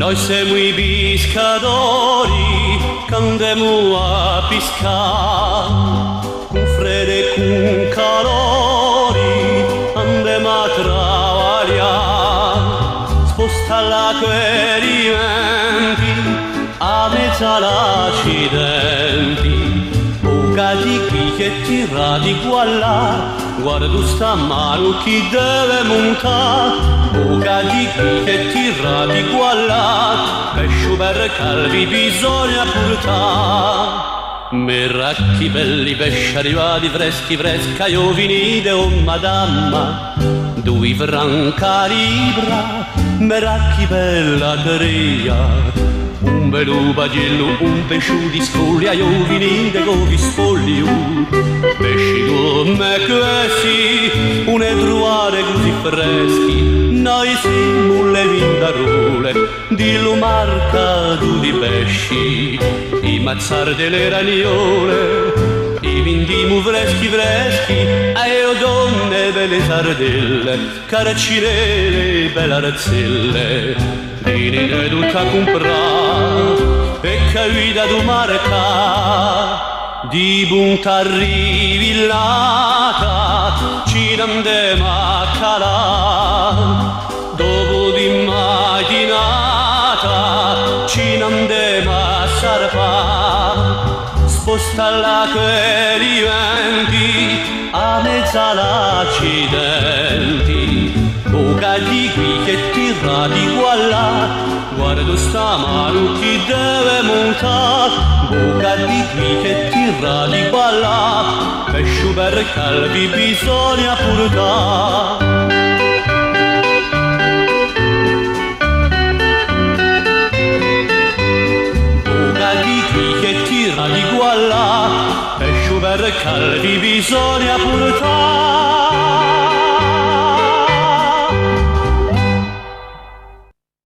Noi siamo i pescatori che andiamo a pescare, con freddo e con calore andiamo a travagliare, sposta l'acqua e i venti a mezza l'accidenti, boca di qui che tira di qua là, guarda sta mano chi deve montare. Boca di qui che tira di qua là, pesce per calvi bisogna portare. Meracchi belli pesci arrivati freschi fresca, io venite o madamma, due franca libra, meracchi bella crea. Un bel pagello, un pesce di scoglia, io venite con vi sfoglio. Pesci come questi, un etruare così freschi, noi siamo le vindarole di Lumarca di pesci, i mazzar delle ragnole, i vindimu freschi freschi, e io donne belle sardelle, carcinelle, belle razzelle, venite tutta a comprare, e capita tu marca. Di punta arrivillata ci andiamo a calare, dopo di mattinata ci andiamo a sarpare, sposta l'acqua e i venti a mezza l'accidenti, boca di qui che tira di qua là, guarda sta mano chi deve montare, boca di qui che tira di qua là, pesce per calvi bisogna portare. Boca di qui che tira di qua là, pesce per calvi bisogna portare.